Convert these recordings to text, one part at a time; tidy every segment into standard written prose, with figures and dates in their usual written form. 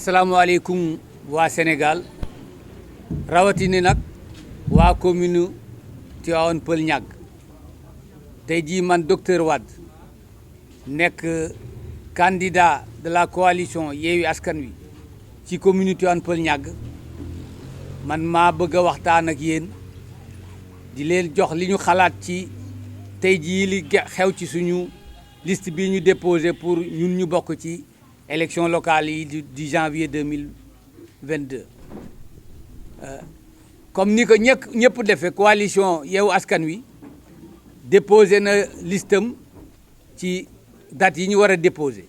asalaamaaleykum waa Sénégal rawatini nag waa commune Tivaouane Peulh Niaga tey jii man docteur Wade nekk candidat de la coalition Yewwi Askan Wi ci commune Tivaouane Peulh Niaga man maa bëgg a waxtaan ak yéen di leen jox li ñu xalaat ci tey jii li xew ci suñu liste bi ñu déposé pour ñun ñu bokk ci élection locale yi du janvier 2022 comme ni ko ñëpp defee coalition Yewwi Askan Wi déposé na listam ci date yi ñu war a déposé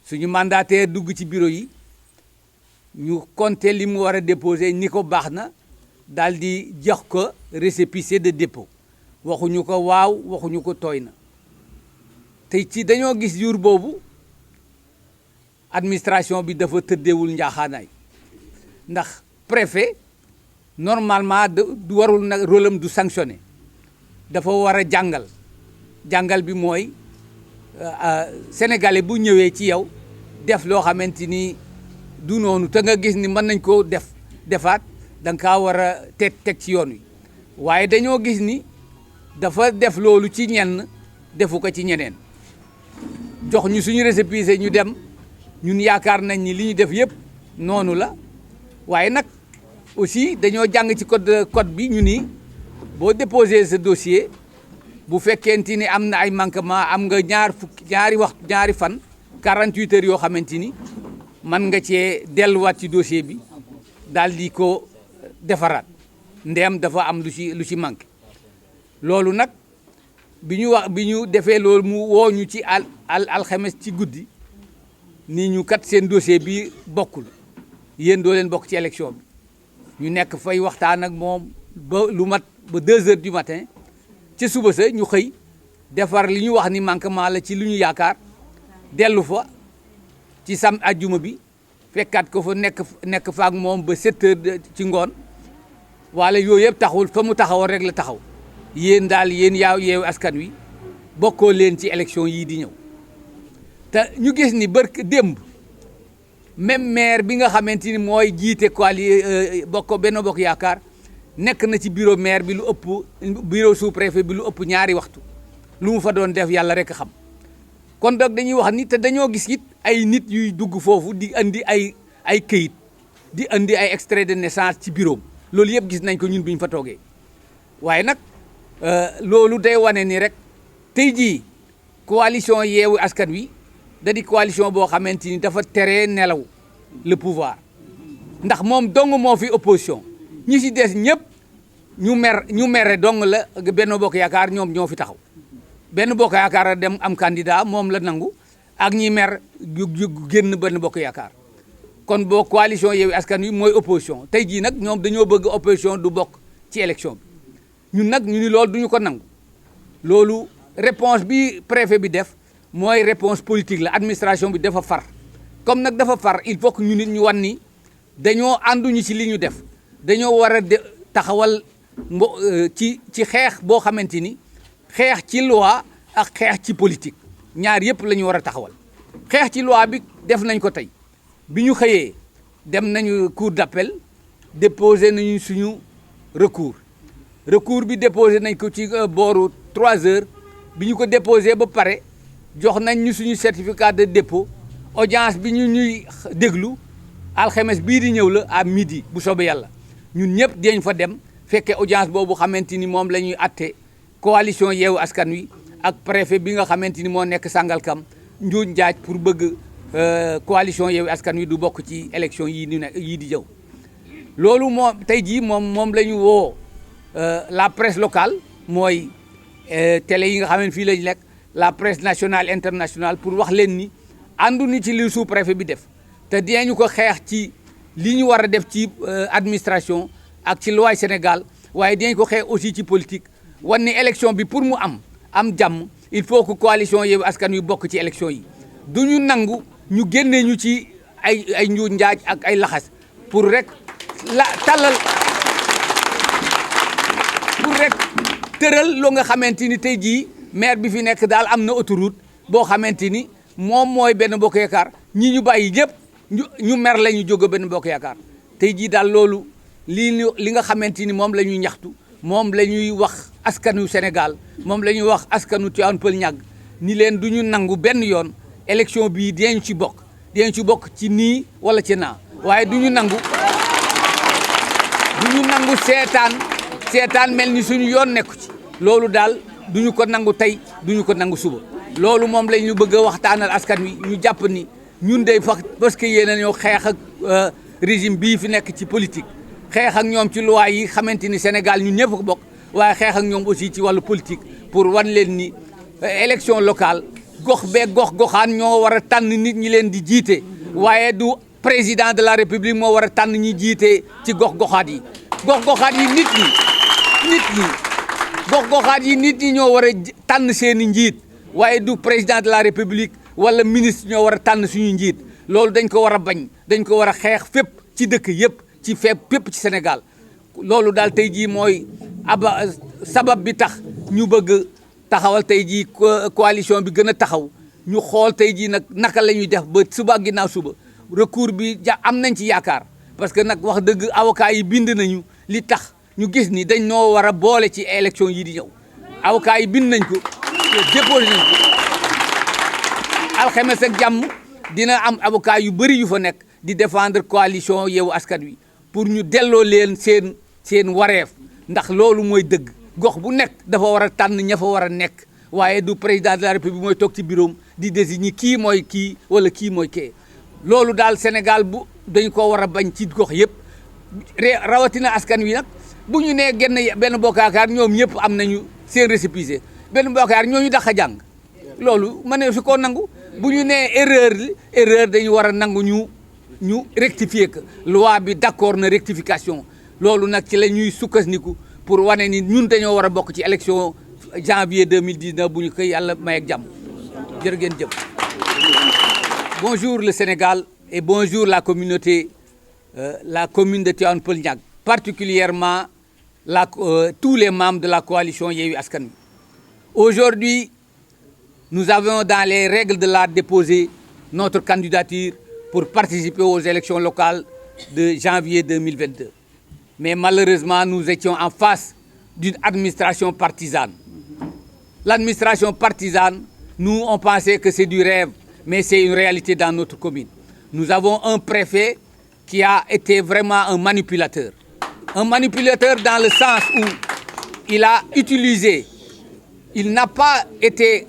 suñu mandataire dugg ci bureau yi ñu compter li mu war a déposé ni ko baax na daal di jox ko récépissé de dépôt waxuñu ko waaw waxuñu ko tooy na tey ci dañoo gis jour boobu administration bi dafa tëddeewul njaaxaanaay ndax préfet normalement du warul nag rôle am du sanctionner dafa war a jàngal bi mooy sénégalais bu ñëwee ci yow def loo xamante ni du noonu te nga gis ni mën nañ koo defaat da nga kaa war a teg ci yoon wi waaye dañoo gis ni dafa def loolu ci ñenn defu ko ci ñeneen jox ñu suñu récépissé ñu dem ñun yaakaar nañ ni li ñu def yëpp noonu la waaye nag aussi dañoo jàng ci code bi ñu ni boo déposé ce dossier bu fekkente ni am na ay manquement am nga ñaari fan 48 heures yoo xamante ni mën nga cee delluwaat ci dossier bi daal di ko defaraat ndeem dafa am lu ci manqué loolu nag bi ñu defee loolu mu woo ñu ci alxames ci guddi ni ñu kat seen dossier bi bokkul yéen doo leen bokk ci élection bi ñu nekk fay waxtaan ak moom ba lu mat ba 2 heures du matin ci suba sa ñu xëy defar li ñu wax ni manquement la ci lu ñu yaakaar dellu fa ci ajjuma bi fekkaat ko fa nekk fa ak moom ba 7 heures ci ngoon wala yooyu yëpp taxul fa mu taxawoon rek la taxaw yéen daal yéen Yewwi Askan Wi bokkoo leen ci élection yii di ñëw te ñu gis ni démb même maire bi nga xamante ni mooy jiite Benno Bokk Yaakaar nekk na ci bureau maire bi lu ëpp bureau sous préfet bi lu ëpp ñaari waxtu lu mu fa doon def yàlla rek xam kon donc dañuy wax ni te dañoo gis it ay nit yuy dugg foofu di andi ay këyit di andi ay extrait de naissance ci bureau loolu yëpp gis nañ ko ñun bi ñu fa toogee waaye nag loolu day wane ni rek tey jii coalition Yewwi Askan Wi da di coalition boo xamante ni dafa tere nelaw le pouvoir ndax moom dong moo fi opposition ñi ci des ñëpp ñu mere dong la Benno Bokk Yaakaar ñoom ñoo fi taxaw Benno Bokk Yaakaar dem am candidat moom la nangu ak ñi mer génn Benno Bokk Yaakaar kon boo coalition Yewwi Askan Wi mooy opposition tey jii nag ñoom dañoo bëgg opposition du bokk ci élection bi ñun nag ñu ni loolu duñu ko nangu loolu réponse bi préfet bi def mooy réponse politique la administration bi dafa far comme nag dafa far il faut que ñu nit ñu wan ni dañoo ànduñu ci li ñu def dañoo war a taxawal ci xeex boo xamante ni xeex ci loi ak xeex ci politique ñaar yëpp la ñu war a taxawal xeex ci loi bi def nañ ko tey bi ñu xëyee dem nañu cour d'appel déposé nañu suñu recours bi déposé nañ ko ci booru 3 heures bi ñu ko déposé ba pare jox nañ ñu suñu certificat de dépôt audience bi ñuy déglu alxames bii di ñëw la à midi bu soobee yàlla ñun ñëpp dañ fa dem fekkee audience boobu xamante ni moom la ñuy atte coalition Yewwi Askan Wi ak préfet bi nga xamante ni moo nekk Sangalkam njuuj njaaj pour bëgg coalition Yewwi Askan Wi du bokk ci élection yii di ñëw loolu moom tey jii moom la ñu woo la presse locale mooy télé yi nga xam ne fii lañ nekk la presse nationale internationale pour wax leen ni ànduñu ci li sous préfet bi def te dinañu ko xeex ci li ñu war a def ci administration ak ci loi Sénégal waaye dinañ ko xeex aussi ci politique wan ni élection bi pour mu am jàmm il faut que coalition Yewwi Askan Wi bokk ci élection yi du ñu nangu ñu génnee ñu ci ay njuuj njaaj ak ay laxas pour rek tëral loo nga xamante ni tey jii maire bi fi nekk daal am na autoroute boo xamante ni moom mooy Benno Bokk Yaakaar ñi ñu bàyyi ñëpp ñu mer la ñu jóge benn bokk yaakaar tey jii daal loolu li nga xamante ni moom la ñuy ñaxtu moom la ñuy wax askanu Sénégal moom la ñuy wax askanu Tivaouane Peulh Niaga ni leen du ñu nangu benn yoon élection bii dinañ ci bokk ci nii wala ci naa waaye du ñu nangu seetaan mel ni suñu yoon nekku ci loolu daal du ñu ko nangu tey du ñu ko nangu suba loolu moom la ñu bëgg a waxtaanal askan wi ñu jàpp ni ñun day fax parce que yéen a ñoo xeex ak régime bii fi nekk ci politique xeex ak ñoom ci loi yi xamante ni Sénégal ñun ñëpp ko bokk waaye xeex ak ñoom aussi ci wàllu politique pour wan leen ni élection locale gox beeg goxaan ñoo war a tànn nit ñi leen di jiite waaye du président de la république moo war a tànn ñi jiite ci gox-goxaat yi gox-goxaat yi nit ñi ñoo war a tànn seen i njiit waaye du président de la république wala ministre ñoo war a tànn suñu njiit loolu dañ ko war a bañ dañ ko war a xeex fépp ci dëkk yëpp ci fépp ci Sénégal loolu daal tey jii mooy sabab bi tax ñu bëgg taxawal tey jii coalition bi gën a taxaw ñu xool tey jii nag naka la ñuy def ba suba ginnaaw suba recours bi am nañ ci yaakaar parce que nag wax dëgg avocat yi bind nañu li tax ñu gis ni dañ noo war a boole ci élection yi di ñëw avocat yi bind nañ ko déposé nañ ko alxames ak jàmm dina am avocat yu bëri yu fa nekk di défendre coalition Yewwi Askan Wi pour ñu delloo leen seen wareef ndax loolu mooy dëgg gox bu nekk dafa war a tànn ña fa war a nekk waaye du président de la république mooy toog ci bureau di désigner kii mooy kii wala kii mooy kee loolu daal Sénégal bu dañ ko war a bañ ci gox yëpp rawatina askan wi nag bu ñu nee benn bokk yaakaar ñoom ñëpp am nañu seen récépissé benn bokk yaakaar ñooñu dàq a jàng loolu ma ne su ko nangu bu ñu nee erreur dañu war a nangu ñu rectifier que loi bi d'accord na rectification loolu nag ci la ñuy sukkandiku pour wane ni ñun dañoo war a bokk ci élection janvier 2019 bu ñu koy yàlla may ak jàmm jërë ngeen jëf. Bonjour le Sénégal et bonjour la communauté, la commune de Tivaouane Peulh Niaga, particulièrement tous les membres de la coalition Yewwi Askan Wi. Aujourd'hui, nous avons dans les règles de l'art déposé notre candidature pour participer aux élections locales de janvier 2022. Mais malheureusement, nous étions en face d'une administration partisane. L'administration partisane, nous, on pensait que c'est du rêve, mais c'est une réalité dans notre commune. Nous avons un préfet qui a été vraiment un manipulateur. Un manipulateur dans le sens où il a utilisé, il n'a pas été,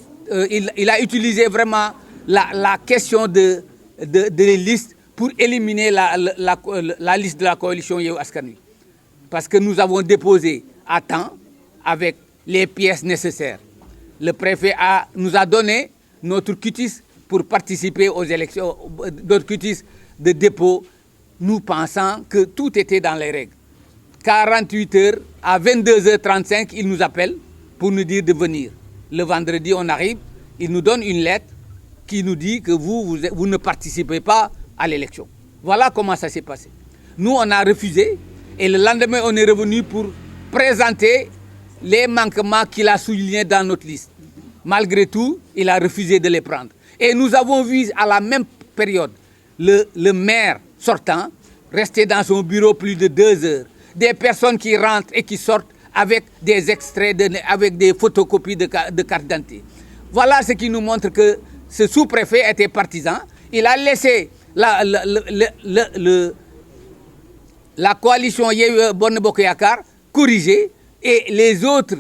il a utilisé vraiment la question de listes pour éliminer la liste de la coalition Yewwi Askan Wi. Parce que nous avons déposé à temps avec les pièces nécessaires. Le préfet nous a donné notre quitus pour participer aux élections, notre quitus de dépôt, nous pensant que tout était dans les règles. 48 heures, à 22h35, il nous appelle pour nous dire de venir. Le vendredi, on arrive, il nous donne une lettre qui nous dit que vous ne participez pas à l'élection. Voilà comment ça s'est passé. Nous, on a refusé et le lendemain, on est revenu pour présenter les manquements qu'il a soulignés dans notre liste. Malgré tout, il a refusé de les prendre. Et nous avons vu à la même période le maire sortant rester dans son bureau plus de 2 heures. Des personnes qui rentrent et qui sortent avec des extraits, avec des photocopies de carte d'identité. Voilà ce qui nous montre que ce sous-préfet était partisan. Il a laissé la coalition Yewwi Benno Bokk Yaakaar corriger et les autres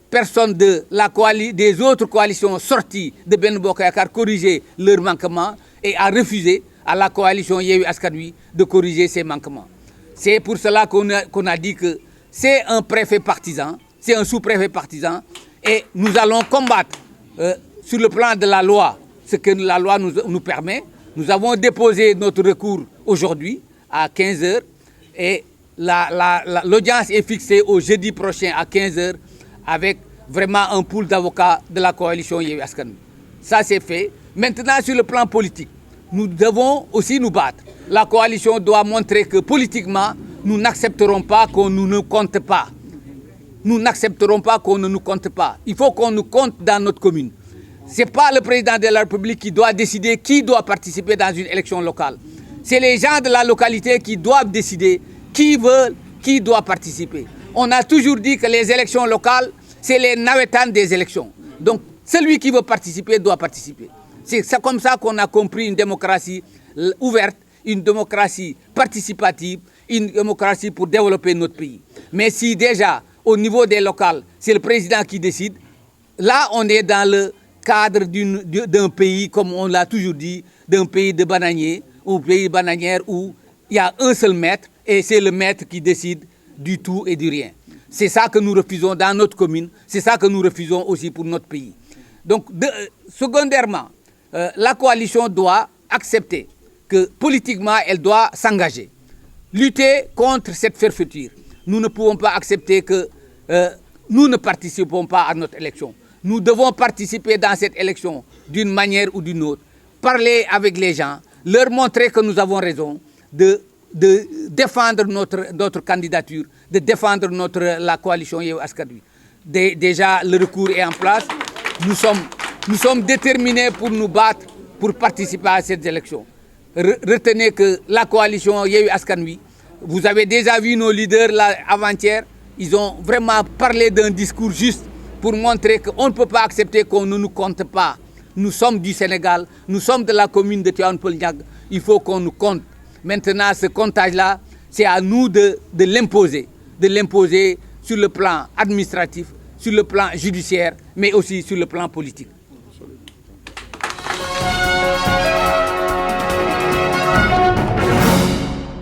personnes des autres coalitions sorties de Benno Bokk Yaakaar corriger leurs manquements et a refusé à la coalition Yewwi Askan Wi de corriger ses manquements. C'est pour cela qu'on a dit que c'est un préfet partisan, c'est un sous-préfet partisan et nous allons combattre sur le plan de la loi ce que la loi nous permet. Nous avons déposé notre recours aujourd'hui à 15 heures et l'audience est fixée au jeudi prochain à 15 heures avec vraiment un pool d'avocats de la coalition Yewwi Askan Wi. Ça c'est fait. Maintenant sur le plan politique, nous devons aussi nous battre. La coalition doit montrer que politiquement, nous n'accepterons pas qu'on ne nous compte pas. Nous n'accepterons pas qu'on ne nous compte pas. Il faut qu'on nous compte dans notre commune. Ce n'est pas le président de la République qui doit décider qui doit participer dans une élection locale. C'est les gens de la localité qui doivent décider qui doit participer. On a toujours dit que les élections locales, c'est les navétanes des élections. Donc, celui qui veut participer doit participer. C'est comme ça qu'on a compris une démocratie ouverte, une démocratie participative, une démocratie pour développer notre pays. Mais si déjà, au niveau des locales, c'est le président qui décide, là, on est dans le cadre d'un pays, comme on l'a toujours dit, d'un pays de bananiers, ou pays bananière où il y a un seul maître, et c'est le maître qui décide du tout et du rien. C'est ça que nous refusons dans notre commune, c'est ça que nous refusons aussi pour notre pays. Donc, secondairement, la coalition doit accepter que politiquement, elle doit s'engager, lutter contre cette fermeture. Nous ne pouvons pas accepter que nous ne participons pas à notre élection. Nous devons participer dans cette élection d'une manière ou d'une autre, parler avec les gens, leur montrer que nous avons raison de défendre notre candidature, de défendre la coalition Yewwi Askan Wi. Déjà, le recours est en place. Nous sommes déterminés pour nous battre, pour participer à cette élection. Retenez que la coalition Yewwi Askan Wi, vous avez déjà vu nos leaders avant-hier, ils ont vraiment parlé d'un discours juste pour montrer qu'on ne peut pas accepter qu'on ne nous compte pas. Nous sommes du Sénégal, nous sommes de la commune de Tivaouane Peulh Niaga, il faut qu'on nous compte. Maintenant, ce comptage-là, c'est à nous de l'imposer sur le plan administratif, sur le plan judiciaire, mais aussi sur le plan politique.